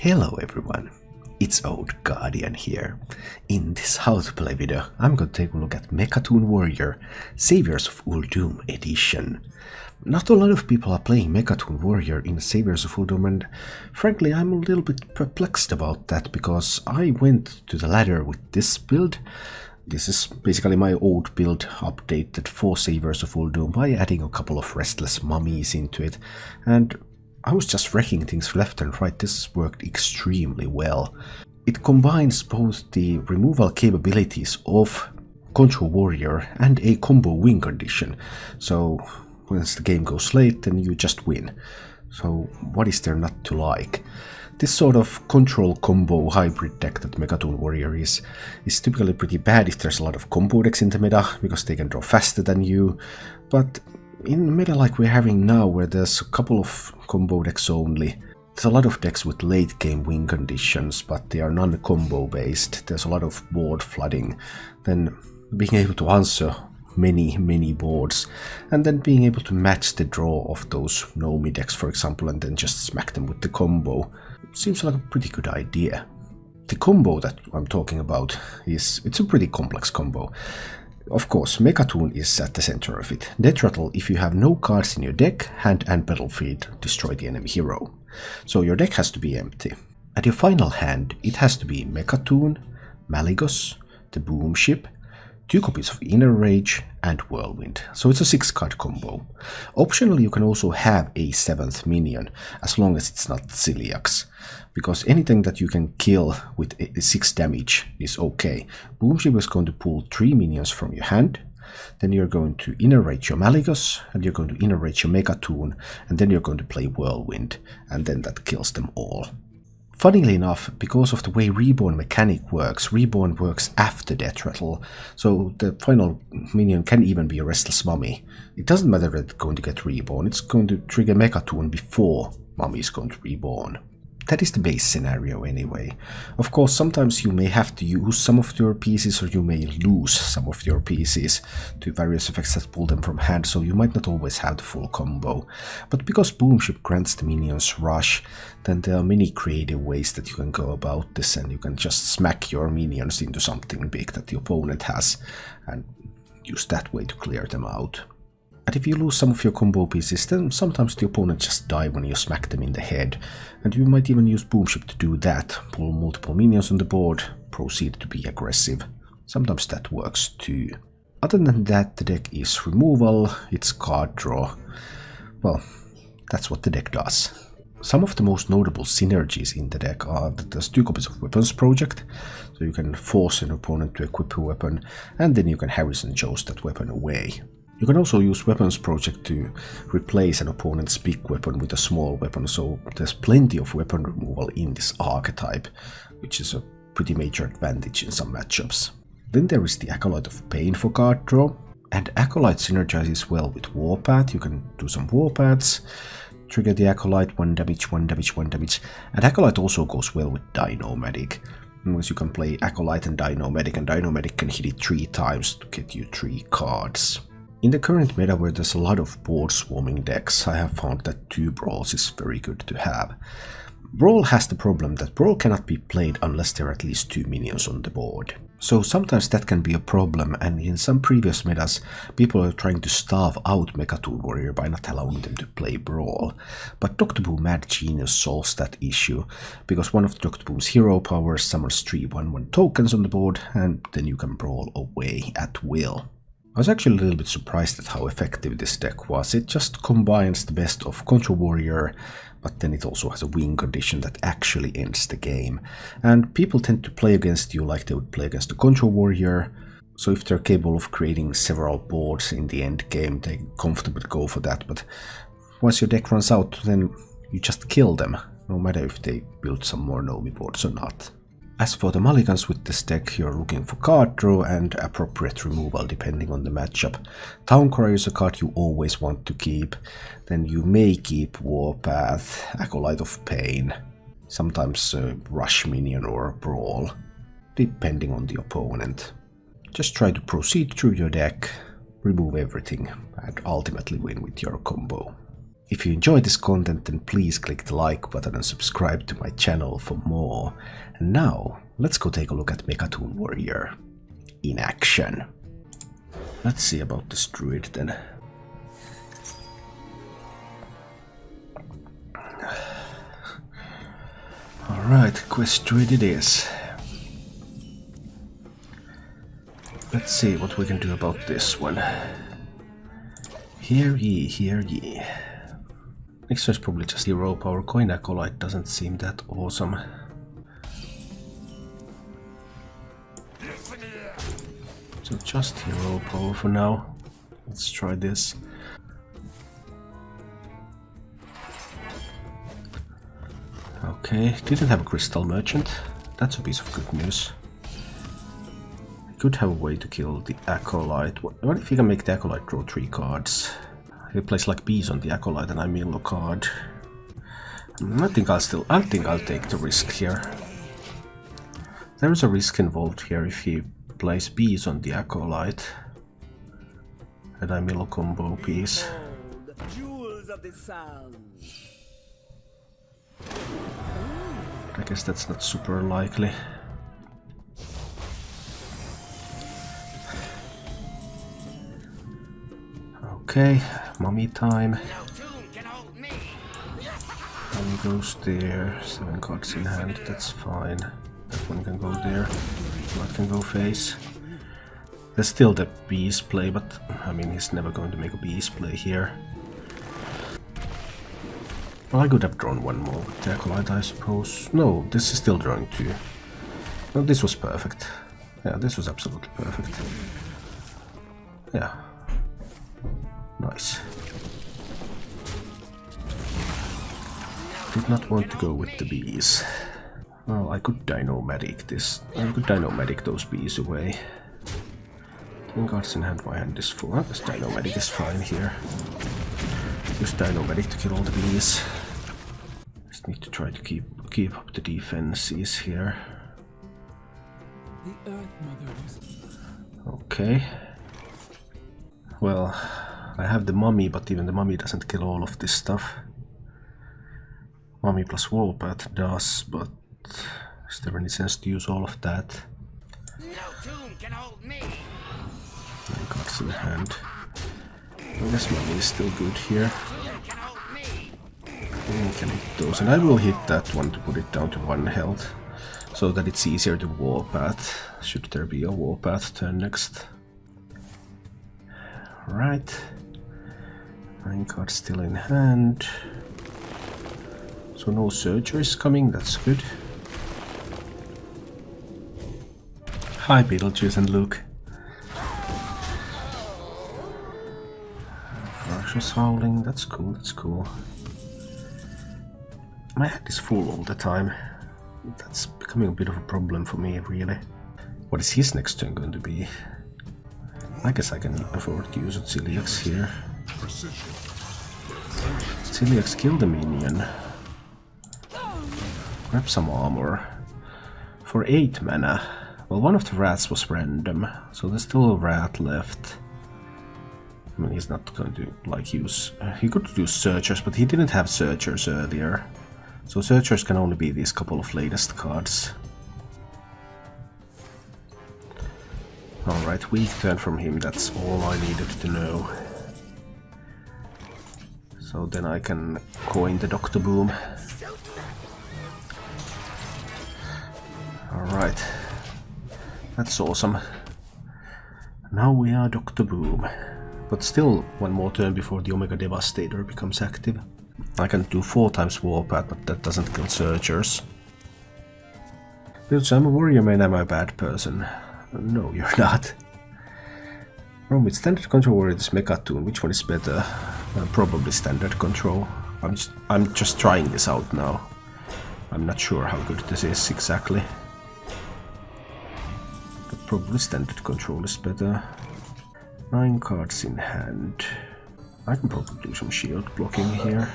Hello everyone, it's Old Guardian here. In this how to play video, I'm going to take a look at Mecha'thun Warrior, Saviors of Uldum edition. Not a lot of people are playing Mecha'thun Warrior in Saviors of Uldum, and frankly I'm a little bit perplexed about that because I went to the ladder with this build. This is basically my old build updated for Saviors of Uldum by adding a couple of restless mummies into it, and I was just wrecking things left and right. This worked extremely well. It combines both the removal capabilities of Control Warrior and a combo win condition. So once the game goes late, then you just win. So what is there not to like? This sort of control combo hybrid deck that Mecha'thun Warrior is typically pretty bad if there's a lot of combo decks in the meta, because they can draw faster than you. But in a meta like we're having now, where there's a couple of combo decks only, there's a lot of decks with late game win conditions, but they are non-combo based. There's a lot of board flooding. Then being able to answer many boards, and then being able to match the draw of those Nomi decks, for example, and then just smack them with the combo, seems like a pretty good idea. The combo that I'm talking about it's a pretty complex combo. Of course, Mecha'thun is at the center of it. Death Rattle: if you have no cards in your deck, hand and battlefield, destroy the enemy hero. So your deck has to be empty. At your final hand, it has to be Mecha'thun, Malygos, the Boom Ship, 2 copies of Inner Rage, and Whirlwind. So it's a 6-card combo. Optionally, you can also have a 7th minion, as long as it's not Ciliax, because anything that you can kill with 6 damage is okay. Boom Ship is going to pull 3 minions from your hand, then you're going to Inner Rage your Malygos, and you're going to Inner Rage your Mecha'thun, and then you're going to play Whirlwind, and then that kills them all. Funnily enough, because of the way Reborn mechanic works, Reborn works after Death Rattle, so the final minion can even be a Restless Mummy. It doesn't matter that it's going to get reborn, it's going to trigger Mecha'thun before Mummy is going to reborn. That is the base scenario anyway. Of course, sometimes you may have to use some of your pieces, or you may lose some of your pieces to various effects that pull them from hand, so you might not always have the full combo. But because Boom Ship grants the minions rush, then there are many creative ways that you can go about this, and you can just smack your minions into something big that the opponent has, and use that way to clear them out. And if you lose some of your combo pieces, then sometimes the opponent just die when you smack them in the head, and you might even use Boom Ship to do that, pull multiple minions on the board, proceed to be aggressive. Sometimes that works too. Other than that, the deck is removal, it's card draw. Well, that's what the deck does. Some of the most notable synergies in the deck are that there's 2 copies of Weapons Project, so you can force an opponent to equip a weapon, and then you can Harrison Jones that weapon away. You can also use Weapons Project to replace an opponent's big weapon with a small weapon, so there's plenty of weapon removal in this archetype, which is a pretty major advantage in some matchups. Then there is the Acolyte of Pain for card draw, and Acolyte synergizes well with Warpath. You can do some Warpaths, trigger the Acolyte, 1 damage, 1 damage, 1 damage, and Acolyte also goes well with Dino-Medic, because you can play Acolyte and Dino-Medic can hit it 3 times to get you 3 cards. In the current meta, where there's a lot of board swarming decks, I have found that 2 Brawls is very good to have. Brawl has the problem that Brawl cannot be played unless there are at least 2 minions on the board. So sometimes that can be a problem, and in some previous metas, people are trying to starve out Mecha'thun Warrior by not allowing them to play Brawl. But Dr. Boom Mad Genius solves that issue, because one of Dr. Boom's hero powers summons 3 1/1 tokens on the board, and then you can brawl away at will. I was actually a little bit surprised at how effective this deck was. It just combines the best of Control Warrior, but then it also has a win condition that actually ends the game. And people tend to play against you like they would play against a Control Warrior, so if they're capable of creating several boards in the end game, they comfortably go for that. But once your deck runs out, then you just kill them, no matter if they build some more Nomi boards or not. As for the mulligans with this deck, you're looking for card draw and appropriate removal depending on the matchup. Town Crier is a card you always want to keep, then you may keep Warpath, Acolyte of Pain, sometimes a Rush Minion or a Brawl, depending on the opponent. Just try to proceed through your deck, remove everything, and ultimately win with your combo. If you enjoy this content, then please click the like button and subscribe to my channel for more. And now, let's go take a look at Mecha'thun Warrior in action. Let's see about this Druid then. Alright, Quest Druid it is. Let's see what we can do about this one. Hear ye, hear ye. Next one is probably just hero power. Coin Acolyte doesn't seem that awesome. So just hero power for now. Let's try this. Okay, didn't have a Crystal Merchant. That's a piece of good news. I could have a way to kill the Acolyte. What if you can make the Acolyte draw 3 cards? He plays like bees on the Acolyte and I mill a card. I think I'll take the risk here. There is a risk involved here if he plays bees on the Acolyte. And I mill a combo piece. I guess that's not super likely. Okay, mummy time. One goes there, 7 cards in hand, that's fine. That one can go there, that can go face. There's still the bees play, but I mean he's never going to make a bees play here. Well, I could have drawn one more with the Acolyte, I suppose. No, this is still drawing 2. No, this was perfect. Yeah, this was absolutely perfect. Yeah. Nice. Did not want to go with the bees. Well, I could Dynamatic this. I could Dynamatic those bees away. 10 cards in hand, my hand is full. This Dynamatic is fine here. Use Dynamatic to kill all the bees. Just need to try to keep up the defenses here. Okay. Well, I have the mummy, but even the mummy doesn't kill all of this stuff. Mummy plus Warpath does, but is there any sense to use all of that? No tomb can hold me. 9 cards in hand. I guess mummy is still good here. We can hit those, and I will hit that one to put it down to 1 health, so that it's easier to Warpath, should there be a Warpath turn next. Right. 9 cards still in hand. So no Surgeries coming, that's good. Hi Beetlejuice and Luke. Ferocious Howling, that's cool, that's cool. My hand is full all the time. That's becoming a bit of a problem for me, really. What is his next turn going to be? I guess I can afford to use Celiax here. Celiax, kill the minion. Grab some armor. For 8 mana. Well, one of the rats was random, so there's still a rat left. I mean, he's not going to, like, use... he could use Searchers, but he didn't have Searchers earlier. So Searchers can only be these couple of latest cards. Alright, weak turn from him, that's all I needed to know. So then I can coin the Dr. Boom. Alright, that's awesome. Now we are Dr. Boom. But still one more turn before the Omega Devastator becomes active. I can do 4 times Warpath, but that doesn't kill Searchers. Because I'm a warrior main, am I a bad person? No, you're not. From with standard control warrior, this Mecha'thun, which one is better? Probably standard control. I'm just trying this out now. I'm not sure how good this is exactly. But probably standard control is better. 9 cards in hand. I can probably do some shield blocking here.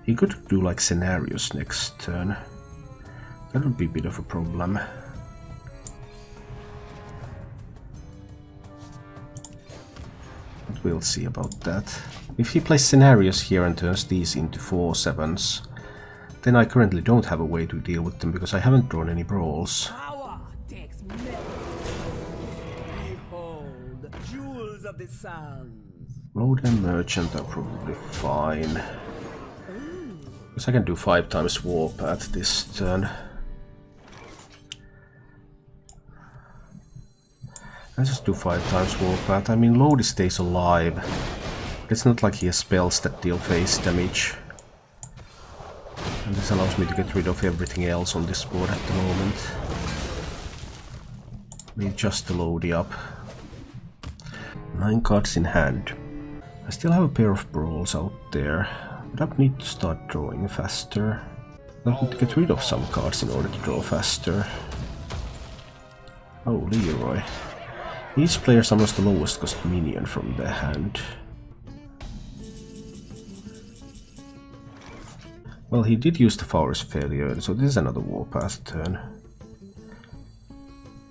He could do like Scenarios next turn. That would be a bit of a problem. But we'll see about that. If he plays Scenarios here and turns these into 4/7s, then I currently don't have a way to deal with them because I haven't drawn any brawls. Load and Merchant are probably fine. Because I can do 5 times Warpath this turn. Let's just do 5 times Warpath. I mean, Lodi stays alive. It's not like he has spells that deal face damage. And this allows me to get rid of everything else on this board at the moment. Need just to Lodi up. 9 cards in hand. I still have a pair of brawls out there, but I need to start drawing faster. I need to get rid of some cards in order to draw faster. Oh, Leroy. Each player summons the lowest cost minion from their hand. Well, he did use the Forest fairly early, so this is another Warpath turn.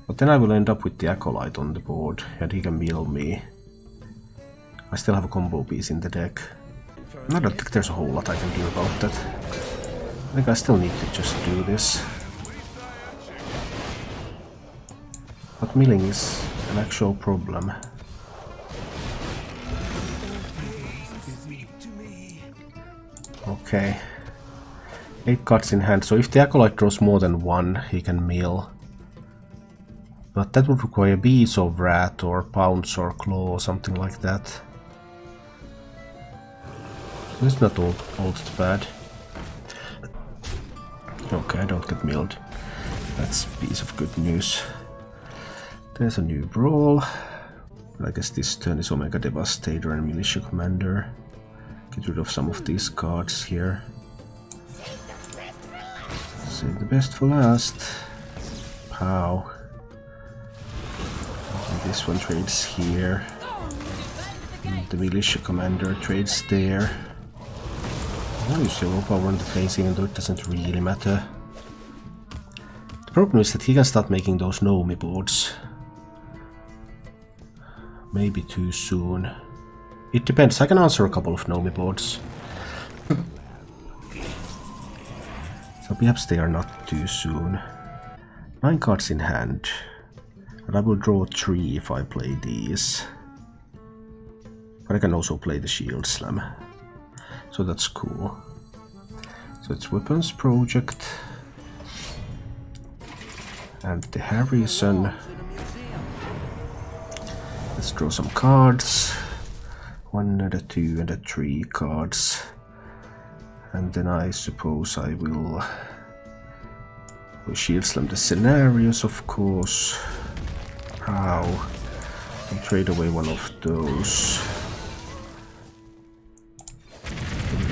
But then I will end up with the Acolyte on the board, and he can mill me. I still have a combo piece in the deck. I don't think there's a whole lot I can do about that. I think I still need to just do this. But milling is an actual problem. Okay. 8 cards in hand, so if the Acolyte draws more than 1, he can mill. But that would require Beast of Wrath or Pounce or Claw or something like that. It's not all that bad. Okay, I don't get milled. That's a piece of good news. There's a new brawl. But I guess this turn is Omega Devastator and Militia Commander. Get rid of some of these cards here. Save the best for last. Pow. And this one trades here. And the Militia Commander trades there. I'll use zero power on the face even though it doesn't really matter. The problem is that he can start making those Nomi boards. Maybe too soon. It depends, I can answer a couple of Nomi boards. So perhaps they are not too soon. 9 cards in hand. And I will draw 3 if I play these. But I can also play the Shield Slam. So that's cool. So it's Weapons Project. And the Harrison. Let's draw some cards. 1 and a 2 and a 3 cards. And then I suppose I will Shield Slam the Scenarios, of course. How? And trade away one of those.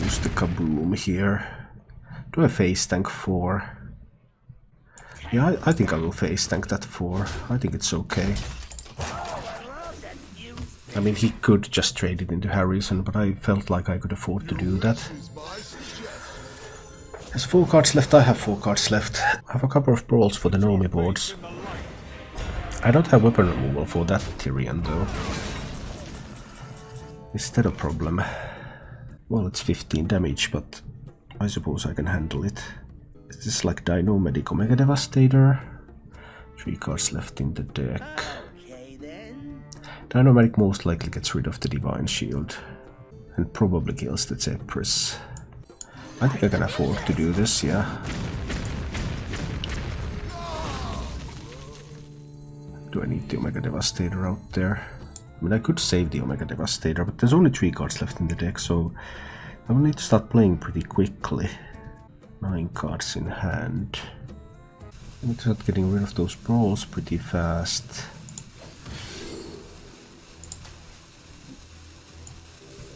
Use the Kaboom here. Do I face tank 4? Yeah, I think I will face tank that 4. I think it's okay. I mean, he could just trade it into Harrison, but I felt like I could afford to do that. There's 4 cards left, I have 4 cards left. I have a couple of brawls for the Nomi boards. I don't have weapon removal for that Tyrion though. Is that a problem? Well, it's 15 damage, but I suppose I can handle it. Is this like Dino Medic Omega Devastator? 3 cards left in the deck. Dino Medic most likely gets rid of the Divine Shield. And probably kills the Zephyrus. I think I can afford to do this, yeah. Do I need the Omega Devastator out there? I mean, I could save the Omega Devastator, but there's only 3 cards left in the deck, so I will need to start playing pretty quickly. 9 cards in hand. I need to start getting rid of those brawls pretty fast.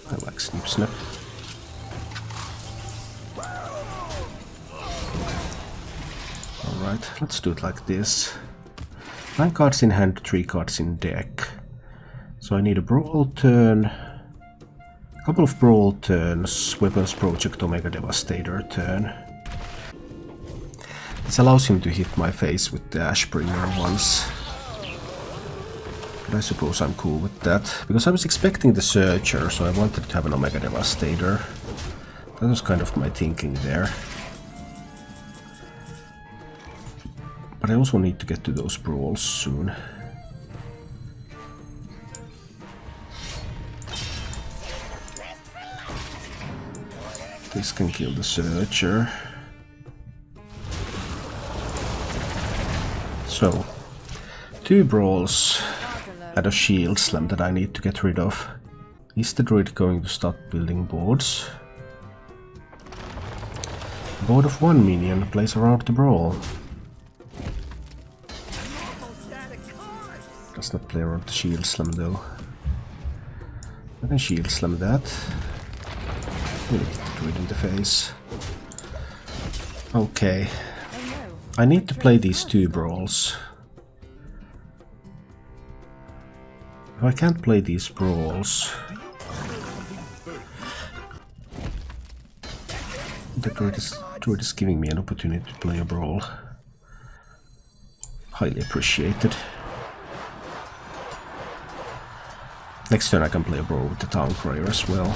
I like Snip Snap. Alright, let's do it like this. 9 cards in hand, 3 cards in deck. So I need a brawl turn, a couple of brawl turns, Weapons Project Omega Devastator turn. This allows him to hit my face with the Ashbringer once. But I suppose I'm cool with that, because I was expecting the Searcher, so I wanted to have an Omega Devastator. That was kind of my thinking there. But I also need to get to those brawls soon. This can kill the Searcher. So, 2 brawls and a shield slam that I need to get rid of. Is the Druid going to start building boards? A board of 1 minion plays around the brawl. Does not play around the shield slam though. I can shield slam that. Really hit the Druid in the face. Okay. I need to play these 2 brawls. If I can't play these brawls, the Druid is giving me an opportunity to play a brawl. Highly appreciated. Next turn I can play a brawl with the Town Crier as well.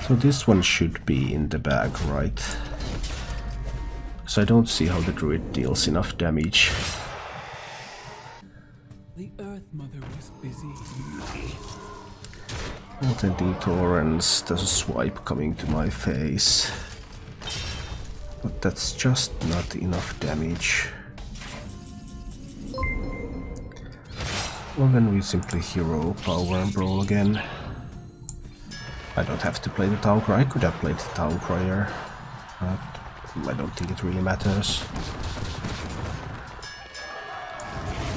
So this one should be in the bag, right? So I don't see how the Druid deals enough damage. The Earth Mother was busy. Attending Torrents, there's a swipe coming to my face. But that's just not enough damage. Well, then we simply hero power and brawl again. I don't have to play the Town Crier. I could have played the Town Crier, but I don't think it really matters.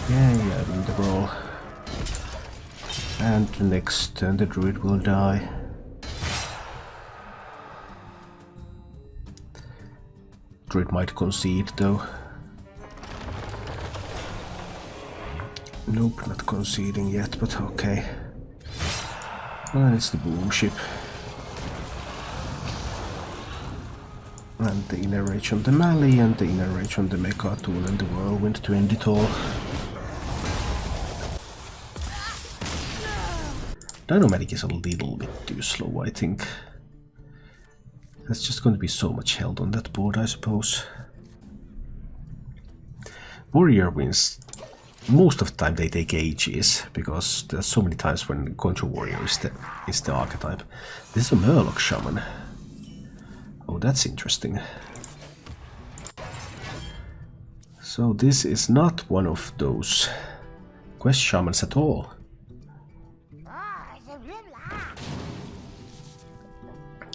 Yeah, I win the brawl. And the next turn the Druid will die. Druid might concede though. Nope, not conceding yet, but okay. And it's the boom ship. And the inner rage on the Mali, and the inner rage on the Mecha'thun and the Whirlwind to end it all. Dinomatic is a little bit too slow, I think. There's just going to be so much held on that board, I suppose. Warrior wins. Most of the time they take ages, because there's so many times when Control Warrior is the archetype. This is a Murloc Shaman. Oh, that's interesting. So this is not one of those quest shamans at all.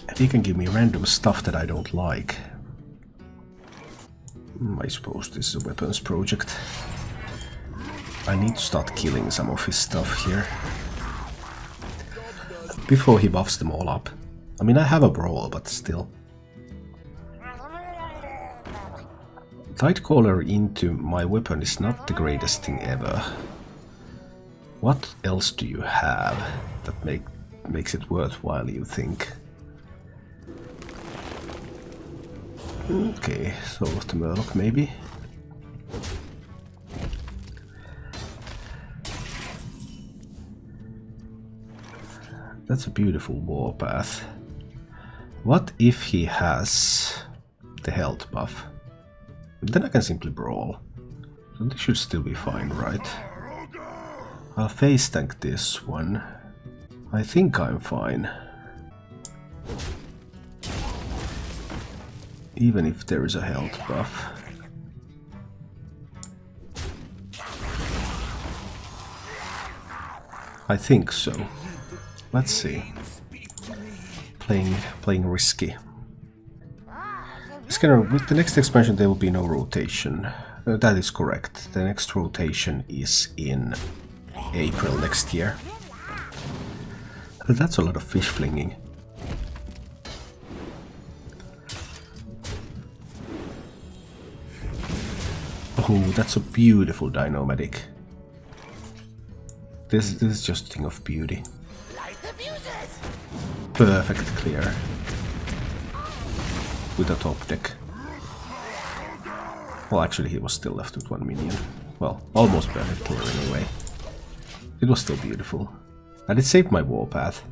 And he can give me random stuff that I don't like. I suppose this is a weapons project. I need to start killing some of his stuff here before he buffs them all up. I mean, I have a brawl, but still. Tidecaller into my weapon is not the greatest thing ever. What else do you have that makes it worthwhile, you think? Okay, Soul of the Murloc maybe. That's a beautiful warpath. What if he has the health buff? Then I can simply brawl. So this should still be fine, right? I'll face tank this one. I think I'm fine. Even if there is a health buff. I think so. Let's see. Playing risky. With the next expansion there will be no rotation. That is correct. The next rotation is in April next year. But that's a lot of fish flinging. Oh, that's a beautiful Dinomatic. This is just a thing of beauty. Perfect clear. With a top deck. Well, actually he was still left with 1 minion. Well, almost perfect clear anyway. It was still beautiful. And it saved my warpath.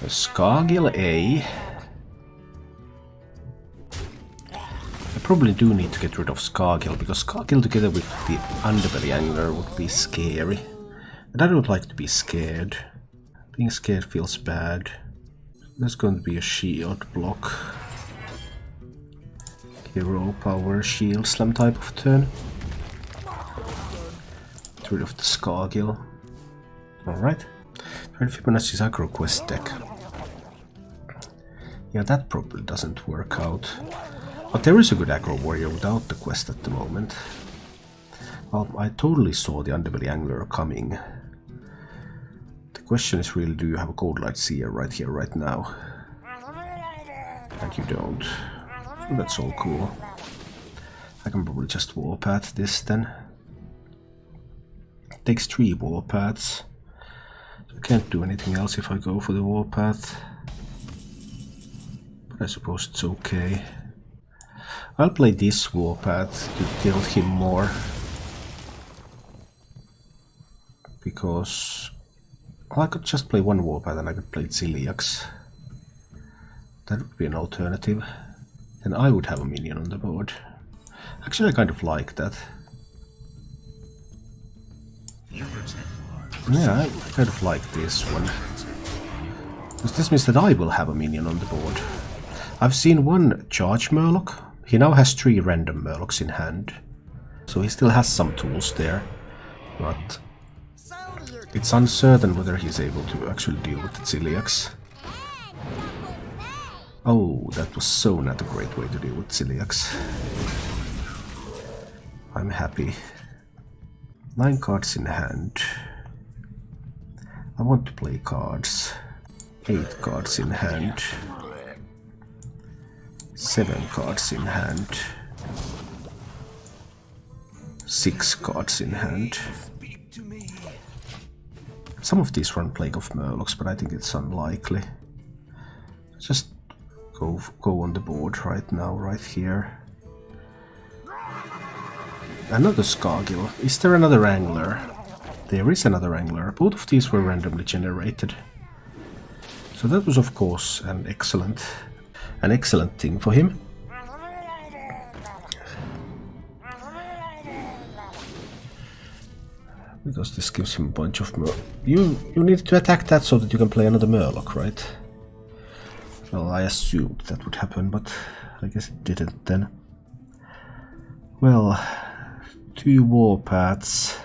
A Scargill A. I probably do need to get rid of Scargill, because Scargill together with the Underbelly Angler would be scary. And I don't like to be scared. Being scared feels bad. There's going to be a shield block. Hero power shield slam type of turn. Get rid of the Scargill. Alright. Try Fibonacci's aggro quest deck. Yeah, that probably doesn't work out. But there is a good aggro warrior without the quest at the moment. Well, I totally saw the Underbelly Angler coming. The question is really, do you have a Cold Light Seer right here, right now? And you don't. That's all cool. I can probably just warpath this then. It takes 3 warpaths. I can't do anything else if I go for the warpath. But I suppose it's okay. I'll play this warpath to tilt him more. Because well, I could just play 1 warpath and I could play Ziliax. That would be an alternative. Then I would have a minion on the board. Actually, I kind of like that. Yeah, I kind of like this one. Because this means that I will have a minion on the board. I've seen 1 charge Murloc. He now has 3 random Murlocs in hand. So he still has some tools there. But it's uncertain whether he's able to actually deal with the Ziliax. Oh, that was so not a great way to deal with Ziliax. I'm happy. 9 cards in hand. I want to play cards. 8 cards in hand. 7 cards in hand. 6 cards in hand. Some of these run Plague of Murlocs, but I think it's unlikely. Just go on the board right now, right here. Another Scargill. Is there another Angler? There is another Angler. Both of these were randomly generated. So that was of course an excellent thing for him. Because this gives him a bunch of You need to attack that so that you can play another Murloc, right? Well, I assumed that would happen, but I guess it didn't then. Well, 2 warpaths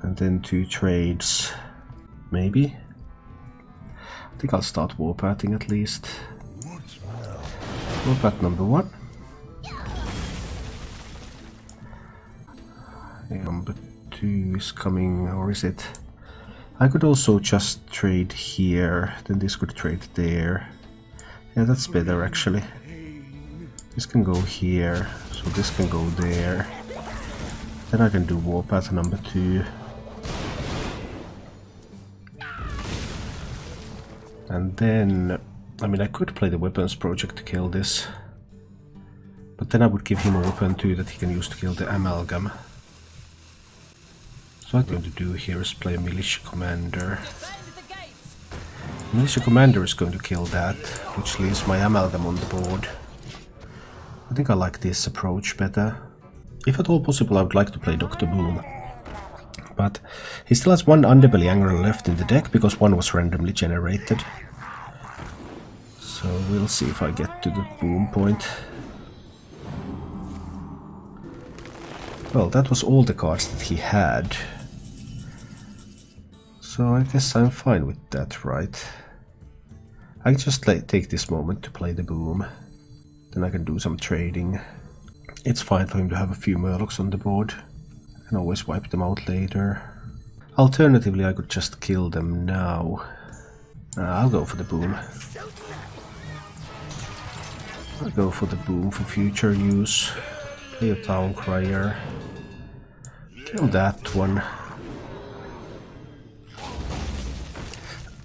and then 2 trades, maybe. I think I'll start warpathing at least. Warpath number 1. Number 2 is coming, or is it? I could also just trade here, then this could trade there. Yeah, that's better actually. This can go here, so this can go there. Then I can do warpath number 2. And then, I mean, I could play the weapons project to kill this. But then I would give him a weapon too that he can use to kill the amalgam. So what I'm going to do here is play a militia commander. Militia commander is going to kill that, which leaves my amalgam on the board. I think I like this approach better. If at all possible, I would like to play Dr. Boom. But he still has 1 Underbelly Angler left in the deck, because 1 was randomly generated. So we'll see if I get to the boom point. Well, that was all the cards that he had. So I guess I'm fine with that, right? I can just take this moment to play the boom. Then I can do some trading. It's fine for him to have a few Murlocs on the board. I can always wipe them out later. Alternatively, I could just kill them now. I'll go for the boom. I'll go for the boom for future use. Play a Town Crier. Kill that one.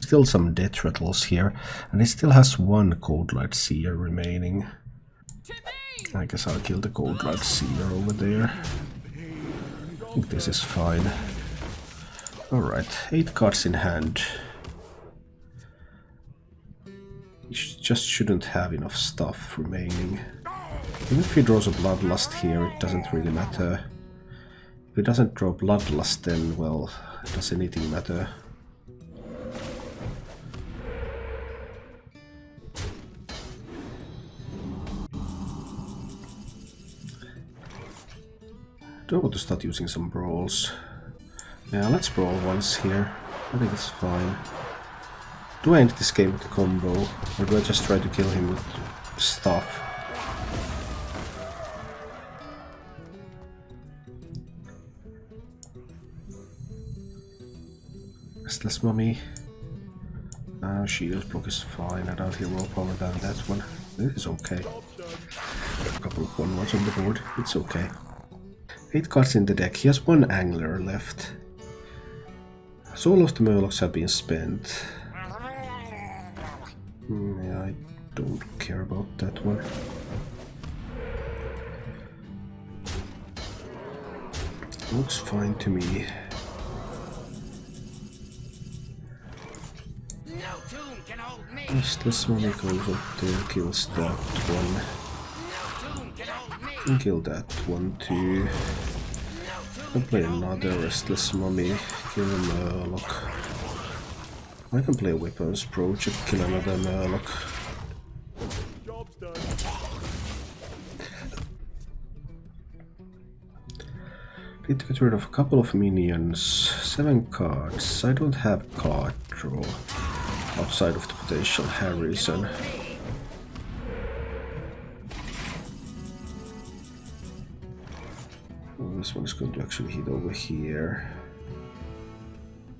Still some death rattles here, and he still has 1 Cold Light Seer remaining. I guess I'll kill the Gold Blood Seer over there. I think this is fine. Alright, 8 cards in hand. He just shouldn't have enough stuff remaining. Even if he draws a Bloodlust here, it doesn't really matter. If he doesn't draw Bloodlust, then, well, does anything matter? Do I want to start using some brawls? Yeah, let's brawl once here. I think it's fine. Do I end this game with a combo? Or do I just try to kill him with stuff? Restless Mummy. Shield block is fine. I don't hear more power than that one. This is okay. A couple of 1/1s on the board. It's okay. 8 cards in the deck. He has 1 Angler left. So all of the Murlocs have been spent. Yeah, I don't care about that one. Looks fine to me. Restless Mummy goes up there, kills that one. And kill that one too. I'll play another Restless Mummy, kill a Murloc. I can play a Weapons Project, kill another Murloc. Need to get rid of a couple of minions. 7 cards. I don't have card draw outside of the potential Harrison. This one is going to actually hit over here.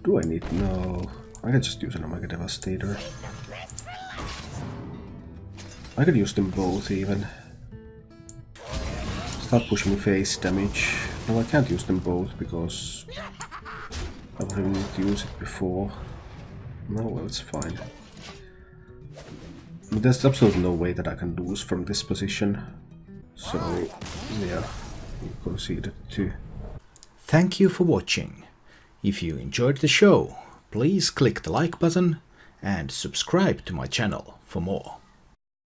Do I need? No. I can just use an Omega Devastator. I could use them both even. Start pushing face damage. No, I can't use them both because I would have needed to use it before. No, well, it's fine. But there's absolutely no way that I can lose from this position. So, yeah. Conceded too. Thank you for watching. If you enjoyed the show, please click the like button and subscribe to my channel for more.